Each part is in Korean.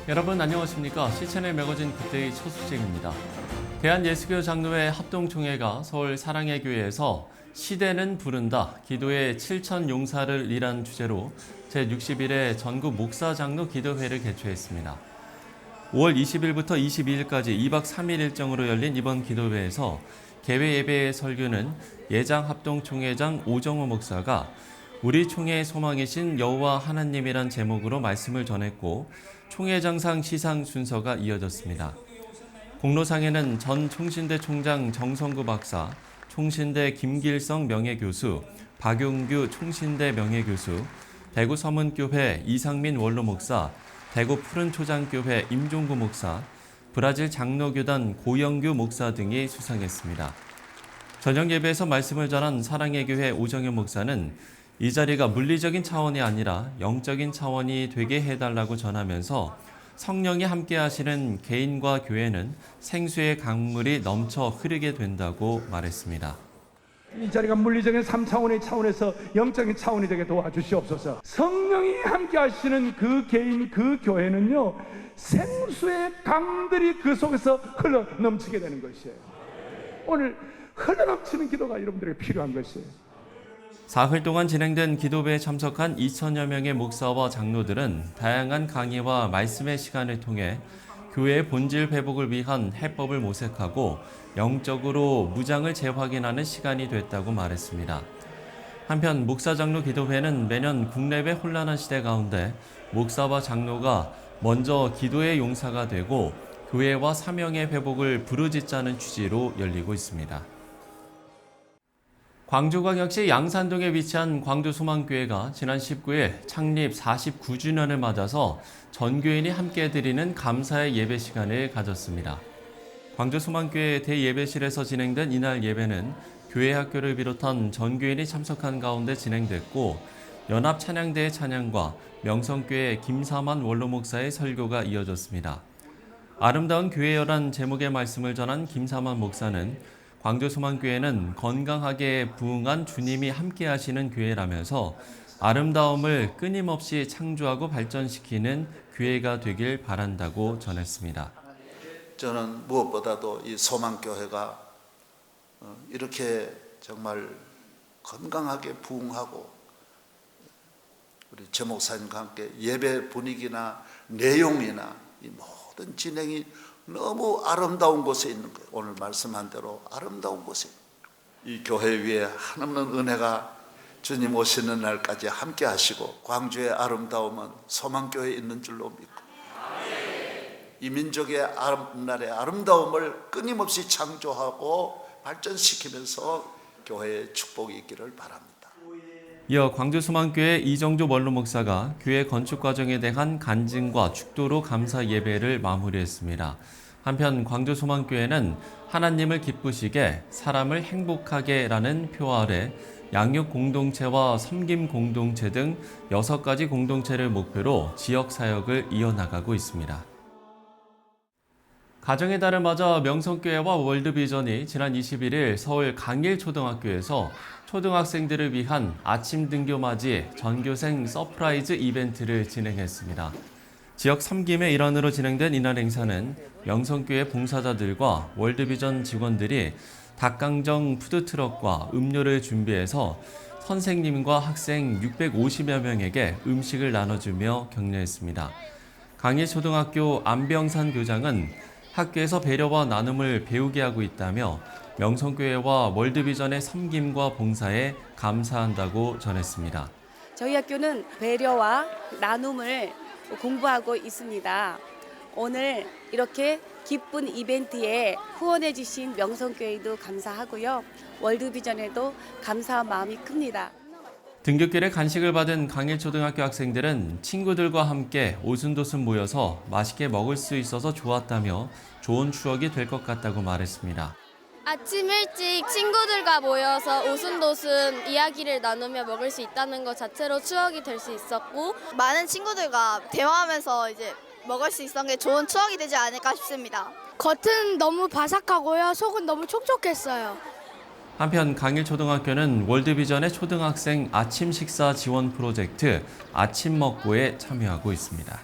여러분 안녕하십니까? 시채널 매거진 굿데이 초수진입니다. 대한예수교 장로회 합동총회가 서울 사랑의 교회에서 시대는 부른다, 기도의 7천 용사를 이란 주제로 제61회 전국 목사 장로 기도회를 개최했습니다. 5월 20일부터 22일까지 2박 3일 일정으로 열린 이번 기도회에서 개회 예배의 설교는 예장 합동총회장 오정호 목사가 우리 총회의 소망이신 여호와 하나님이란 제목으로 말씀을 전했고 총회장상 시상 순서가 이어졌습니다. 공로상에는 전 총신대 총장 정성구 박사, 총신대 김길성 명예교수, 박용규 총신대 명예교수, 대구 서문교회 이상민 원로 목사, 대구 푸른초장교회 임종구 목사, 브라질 장로교단 고영규 목사 등이 수상했습니다. 저녁 예배에서 말씀을 전한 사랑의 교회 오정현 목사는 이 자리가 물리적인 차원이 아니라 영적인 차원이 되게 해달라고 전하면서 성령이 함께 하시는 개인과 교회는 생수의 강물이 넘쳐 흐르게 된다고 말했습니다. 이 자리가 물리적인 3차원의 차원에서 영적인 차원이 되게 도와주시옵소서. 성령이 함께 하시는 그 개인, 그 교회는요, 생수의 강들이 그 속에서 흘러 넘치게 되는 것이에요. 오늘 흘러 넘치는 기도가 여러분들에게 필요한 것이에요. 사흘 동안 진행된 기도회에 참석한 2천여 명의 목사와 장로들은 다양한 강의와 말씀의 시간을 통해 교회의 본질 회복을 위한 해법을 모색하고 영적으로 무장을 재확인하는 시간이 됐다고 말했습니다. 한편 목사 장로 기도회는 매년 국내외 혼란한 시대 가운데 목사와 장로가 먼저 기도의 용사가 되고 교회와 사명의 회복을 부르짖자는 취지로 열리고 있습니다. 광주광역시 양산동에 위치한 광주소망교회가 지난 19일 창립 49주년을 맞아서 전교인이 함께 드리는 감사의 예배 시간을 가졌습니다. 광주소망교회 대예배실에서 진행된 이날 예배는 교회 학교를 비롯한 전교인이 참석한 가운데 진행됐고 연합찬양대의 찬양과 명성교회 김사만 원로목사의 설교가 이어졌습니다. 아름다운 교회여란 제목의 말씀을 전한 김사만 목사는 광주소망교회는 건강하게 부흥한 주님이 함께 하시는 교회라면서 아름다움을 끊임없이 창조하고 발전시키는 교회가 되길 바란다고 전했습니다. 저는 무엇보다도 이 소망교회가 이렇게 정말 건강하게 부흥하고 우리 제 목사님과 함께 예배 분위기나 내용이나 이 모든 진행이 너무 아름다운 곳에 있는 거예요. 오늘 말씀한 대로 아름다운 곳에 이 교회 위에 한없는 은혜가 주님 오시는 날까지 함께 하시고 광주의 아름다움은 소망교회에 있는 줄로 믿고 이 민족의 날의 아름다움을 끊임없이 창조하고 발전시키면서 교회의 축복이 있기를 바랍니다. 이어 광주소망교회 이정조 원로 목사가 교회 건축 과정에 대한 간증과 축도로 감사 예배를 마무리했습니다. 한편 광주소망교회는 하나님을 기쁘시게 사람을 행복하게라는 표 아래 양육 공동체와 섬김 공동체 등 6가지 공동체를 목표로 지역 사역을 이어나가고 있습니다. 가정의 달을 맞아 명성교회와 월드비전이 지난 21일 서울 강일초등학교에서 초등학생들을 위한 아침 등교 맞이 전교생 서프라이즈 이벤트를 진행했습니다. 지역 섬김의 일환으로 진행된 이날 행사는 명성교회 봉사자들과 월드비전 직원들이 닭강정 푸드트럭과 음료를 준비해서 선생님과 학생 650여 명에게 음식을 나눠주며 격려했습니다. 강일초등학교 안병산 교장은 학교에서 배려와 나눔을 배우게 하고 있다며 명성교회와 월드비전의 섬김과 봉사에 감사한다고 전했습니다. 저희 학교는 배려와 나눔을 공부하고 있습니다. 오늘 이렇게 기쁜 이벤트에 후원해 주신 명성교회도 감사하고요. 월드비전에도 감사한 마음이 큽니다. 등굣길에 간식을 받은 강일초등학교 학생들은 친구들과 함께 오순도순 모여서 맛있게 먹을 수 있어서 좋았다며 좋은 추억이 될 것 같다고 말했습니다. 아침 일찍 친구들과 모여서 오순도순 이야기를 나누며 먹을 수 있다는 것 자체로 추억이 될 수 있었고 많은 친구들과 대화하면서 이제 먹을 수 있었던 게 좋은 추억이 되지 않을까 싶습니다. 겉은 너무 바삭하고요. 속은 너무 촉촉했어요. 한편 강일초등학교는 월드비전의 초등학생 아침 식사 지원 프로젝트 아침 먹고에 참여하고 있습니다.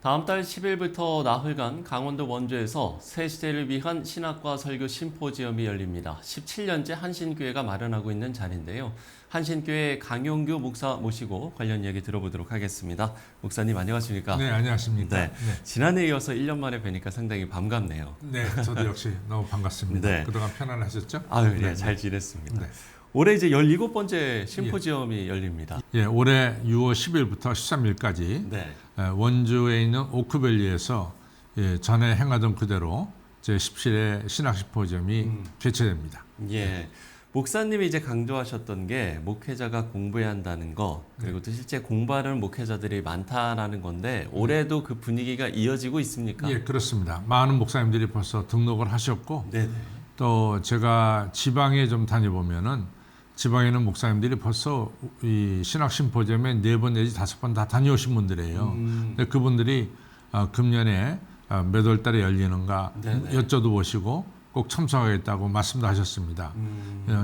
다음 달 10일부터 나흘간 강원도 원주에서 새 시대를 위한 신학과 설교 심포지엄이 열립니다. 17년째 한신교회가 마련하고 있는 자리인데요. 한신교회 강용규 목사 모시고 관련 이야기 들어보도록 하겠습니다. 목사님 안녕하십니까? 네, 안녕하십니까? 네. 지난해에 이어서 1년 만에 뵈니까 상당히 반갑네요. 네, 저도 역시 너무 반갑습니다. 네. 그동안 편안하셨죠? 아유, 네, 잘 지냈습니다. 네. 올해 이제 17번째 심포지엄이 열립니다. 예, 올해 6월 10일부터 13일까지 네. 원주에 있는 오크밸리에서 전에 행하던 그대로 제17회 신학심포지엄이 개최됩니다. 예. 목사님이 이제 강조하셨던 게 목회자가 공부해야 한다는 거, 그리고 또 실제 공부하는 목회자들이 많다라는 건데 올해도 그 분위기가 이어지고 있습니까? 예, 그렇습니다. 많은 목사님들이 벌써 등록을 하셨고 네. 또 제가 지방에 좀 다녀보면은 지방에는 목사님들이 벌써 이 신학 심포지엄에 4번 내지 5번 다 다녀오신 분들이에요. 근데 그분들이 금년에 몇 월 달에 열리는가 여쭤보시고 꼭 참석하겠다고 말씀도 하셨습니다.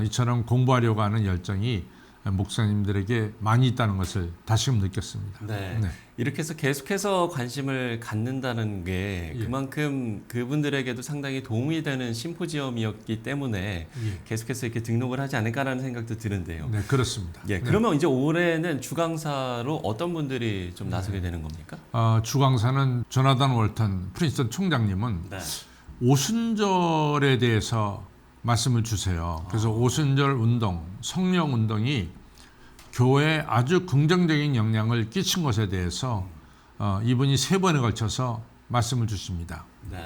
이처럼 공부하려고 하는 열정이 목사님들에게 많이 있다는 것을 다시금 느꼈습니다. 네. 이렇게 해서 계속해서 관심을 갖는다는 게 그만큼 그분들에게도 상당히 도움이 되는 심포지엄이었기 때문에 계속해서 이렇게 등록을 하지 않을까라는 생각도 드는데요. 네, 그렇습니다. 예, 그러면 이제 올해는 주강사로 어떤 분들이 좀 나서게 되는 겁니까? 주강사는 조나단 월턴 프린스턴 총장님은 네. 오순절에 대해서 말씀을 주세요. 그래서 오순절 운동, 성령 운동이 교회에 아주 긍정적인 영향을 끼친 것에 대해서 이분이 3번에 걸쳐서 말씀을 주십니다. 네.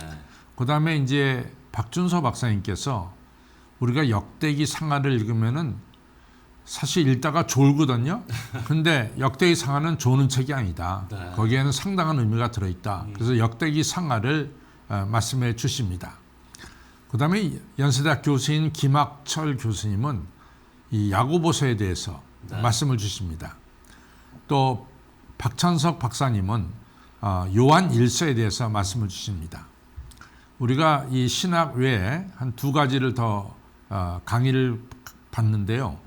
그다음에 이제 박준서 박사님께서 우리가 역대기 상하를 읽으면은 사실 읽다가 졸거든요. 근데 역대기 상하는 조는 책이 아니다. 네. 거기에는 상당한 의미가 들어있다. 그래서 역대기 상하를 말씀해 주십니다. 그다음에 연세대학 교수인 김학철 교수님은 이 야고보서에 대해서 말씀을 주십니다. 또 박찬석 박사님은 요한 1서에 대해서 말씀을 주십니다. 우리가 이 신학 외에 한 2가지를 더 강의를 받는데요.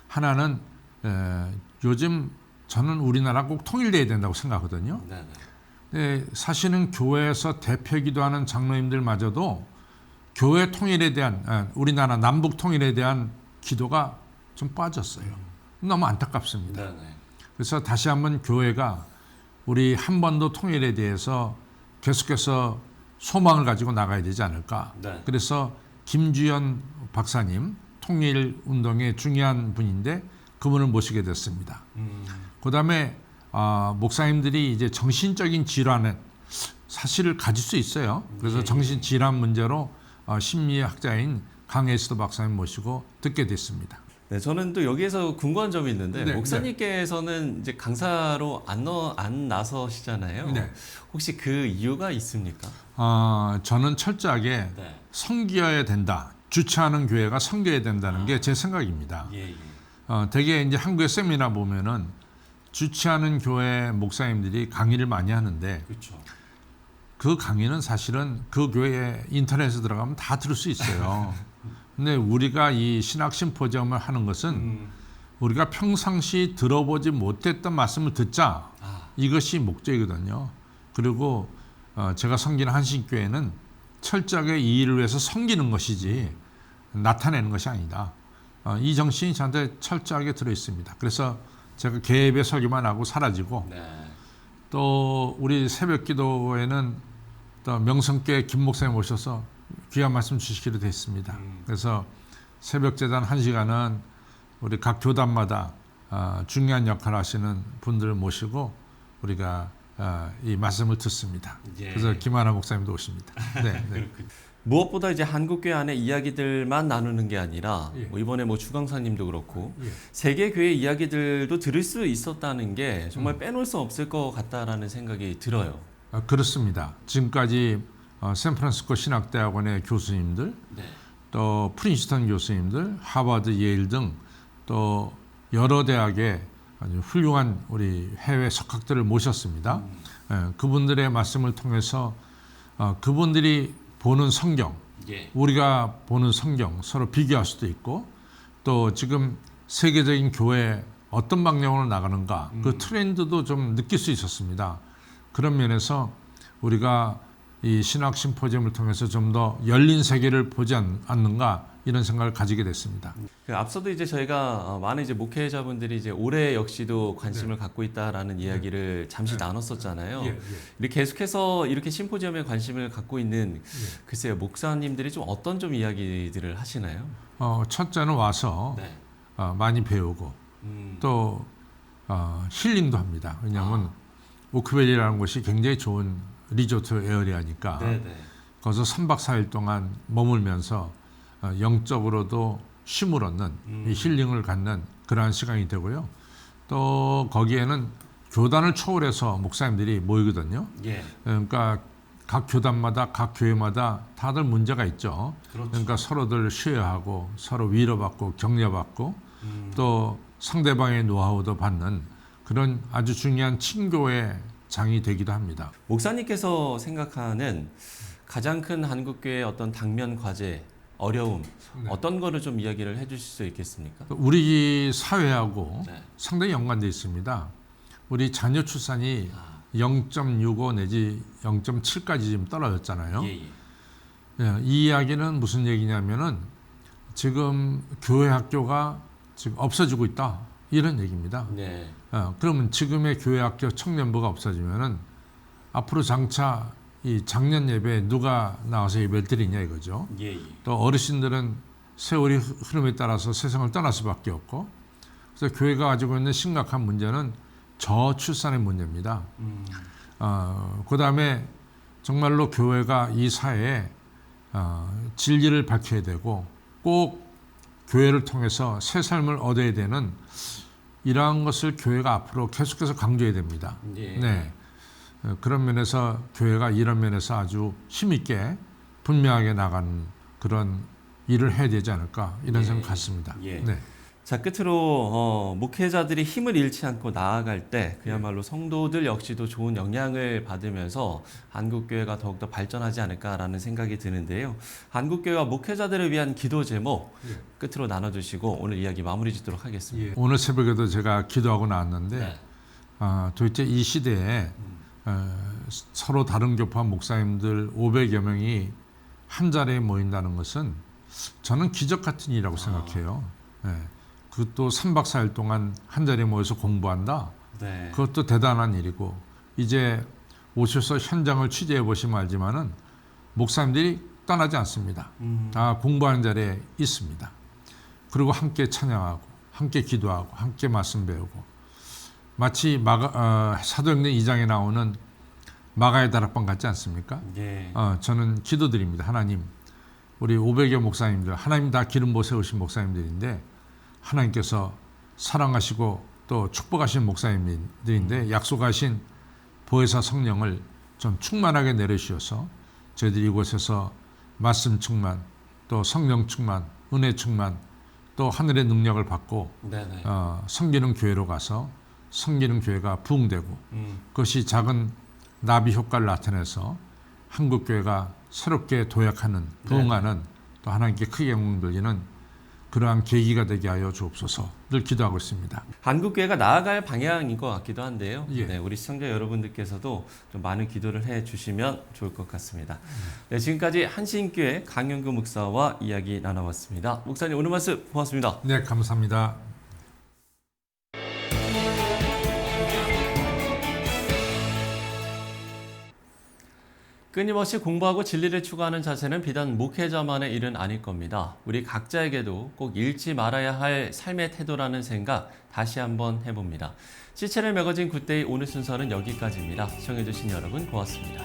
하나는 요즘 저는 우리나라 꼭 통일돼야 된다고 생각하거든요. 근데 사실은 교회에서 대표기도 하는 장로님들마저도 교회 통일에 대한 우리나라 남북 통일에 대한 기도가 좀 빠졌어요. 너무 안타깝습니다. 그래서 다시 한번 교회가 우리 한 번 더 통일에 대해서 계속해서 소망을 가지고 나가야 되지 않을까. 그래서 김주연 박사님 통일 운동의 중요한 분인데 그분을 모시게 됐습니다. 그다음에 목사님들이 이제 정신적인 질환은 사실을 가질 수 있어요. 그래서 정신 질환 문제로 심리학자인 강혜수도 박사님 모시고 듣게 됐습니다. 네, 저는 또 여기에서 궁금한 점이 있는데 목사님께서는 이제 강사로 안 나서시잖아요. 혹시 그 이유가 있습니까? 저는 철저하게 섬겨야 된다. 주최하는 교회가 섬겨야 된다는 게 제 생각입니다. 대개 이제 한국의 세미나 보면은 주최하는 교회 목사님들이 강의를 많이 하는데 그렇죠. 그 강의는 사실은 그 교회 인터넷에 들어가면 다 들을 수 있어요. 근데 우리가 이 신학 심포지엄을 하는 것은 우리가 평상시 들어보지 못했던 말씀을 듣자. 이것이 목적이거든요. 그리고 제가 섬기는 한신교회는 철저하게 이 일을 위해서 섬기는 것이지 나타내는 것이 아니다. 이 정신이 저한테 철저하게 들어있습니다. 그래서 제가 개입의 설교만 하고 사라지고 또 우리 새벽 기도에는 또 명성교회 김 목사님 오셔서 귀한 말씀 주시기로 됐습니다. 그래서 새벽 제단 1시간은 우리 각 교단마다 중요한 역할을 하시는 분들을 모시고 우리가 이 말씀을 듣습니다. 그래서 김하나 목사님도 오십니다. 네. 무엇보다 이제 한국교회 안에 이야기들만 나누는 게 아니라 뭐 이번에 뭐 주강사님도 그렇고 세계 교회 이야기들도 들을 수 있었다는 게 정말 빼놓을 수 없을 것 같다라는 생각이 들어요. 그렇습니다. 지금까지 샌프란시스코 신학대학원의 교수님들, 또 프린스턴 교수님들, 하버드, 예일 등 또 여러 대학의 아주 훌륭한 우리 해외 석학들을 모셨습니다. 그분들의 말씀을 통해서 그분들이 보는 성경, 우리가 보는 성경 서로 비교할 수도 있고 또 지금 세계적인 교회 어떤 방향으로 나가는가 그 트렌드도 좀 느낄 수 있었습니다. 그런 면에서 우리가 이 신학 심포지엄을 통해서 좀 더 열린 세계를 보지 않는가 이런 생각을 가지게 됐습니다. 앞서도 이제 저희가 많은 이제 목회자분들이 이제 올해 역시도 관심을 갖고 있다라는 이야기를 잠시 나눴었잖아요. 이렇게 계속해서 이렇게 심포지엄에 관심을 갖고 있는 글쎄요 목사님들이 좀 어떤 좀 이야기들을 하시나요? 첫째는 와서 많이 배우고 또 힐링도 합니다. 왜냐하면 오크밸리라는 곳이 굉장히 좋은 리조트 에어리아니까 거기서 3박 4일 동안 머물면서 영적으로도 쉼을 얻는 이 힐링을 갖는 그러한 시간이 되고요. 또 거기에는 교단을 초월해서 목사님들이 모이거든요. 그러니까 각 교단마다 각 교회마다 다들 문제가 있죠. 그러니까 서로들 쉐어하고 서로 위로받고 격려받고 또 상대방의 노하우도 받는 그런 아주 중요한 친교의 장이 되기도 합니다. 목사님께서 생각하는 가장 큰 한국교회의 어떤 당면 과제, 어려움 어떤 거를 좀 이야기를 해주실 수 있겠습니까? 우리 사회하고 상당히 연관되어 있습니다. 우리 자녀 출산이 0.65 내지 0.7까지 지금 떨어졌잖아요. 이 이야기는 무슨 얘기냐면은 지금 교회 학교가 지금 없어지고 있다 이런 얘기입니다. 그러면 지금의 교회 학교 청년부가 없어지면은 앞으로 장차 이 작년 예배에 누가 나와서 예배를 드리냐 이거죠. 또 어르신들은 세월이 흐름에 따라서 세상을 떠날 수밖에 없고, 그래서 교회가 가지고 있는 심각한 문제는 저출산의 문제입니다. 그다음에 정말로 교회가 이 사회에 진리를 밝혀야 되고 꼭 교회를 통해서 새 삶을 얻어야 되는 이러한 것을 교회가 앞으로 계속해서 강조해야 됩니다. 그런 면에서 교회가 이런 면에서 아주 힘있게 분명하게 나가는 그런 일을 해야 되지 않을까 이런 생각 같습니다. 자, 끝으로 목회자들이 힘을 잃지 않고 나아갈 때 그야말로 성도들 역시도 좋은 영향을 받으면서 한국교회가 더욱더 발전하지 않을까라는 생각이 드는데요. 한국교회와 목회자들을 위한 기도 제목 끝으로 나눠주시고 오늘 이야기 마무리 짓도록 하겠습니다. 오늘 새벽에도 제가 기도하고 나왔는데 도대체 이 시대에 서로 다른 교파 목사님들 500여 명이 한 자리에 모인다는 것은 저는 기적 같은 일이라고 생각해요. 그것도 3박 4일 동안 한 자리에 모여서 공부한다. 그것도 대단한 일이고, 이제 오셔서 현장을 취재해 보시면 알지만은 목사님들이 떠나지 않습니다. 다 공부하는 자리에 있습니다. 그리고 함께 찬양하고 함께 기도하고 함께 말씀 배우고, 마치 사도행전 2장에 나오는 마가의 다락방 같지 않습니까? 저는 기도드립니다. 하나님, 우리 500여 목사님들, 하나님 다 기름 부어 세우신 목사님들인데 하나님께서 사랑하시고 또 축복하신 목사님들인데 약속하신 보혜사 성령을 좀 충만하게 내려주셔서 저희들이 이곳에서 말씀 충만, 또 성령 충만, 은혜 충만, 또 하늘의 능력을 받고 섬기는 교회로 가서 섬기는 교회가 부흥되고 그것이 작은 나비 효과를 나타내서 한국교회가 새롭게 도약하는, 부흥하는, 또 하나님께 크게 영광 돌리는 그러한 계기가 되게 하여 주옵소서 늘 기도하고 있습니다. 한국교회가 나아갈 방향인 것 같기도 한데요. 우리 시청자 여러분들께서도 좀 많은 기도를 해주시면 좋을 것 같습니다. 지금까지 한신교회 강영규 목사와 이야기 나눠봤습니다. 목사님 오늘 말씀 고맙습니다. 네, 감사합니다. 끊임없이 공부하고 진리를 추구하는 자세는 비단 목회자만의 일은 아닐 겁니다. 우리 각자에게도 꼭 잃지 말아야 할 삶의 태도라는 생각 다시 한번 해봅니다. 시체를 매거진 굿데이 오늘 순서는 여기까지입니다. 시청해주신 여러분 고맙습니다.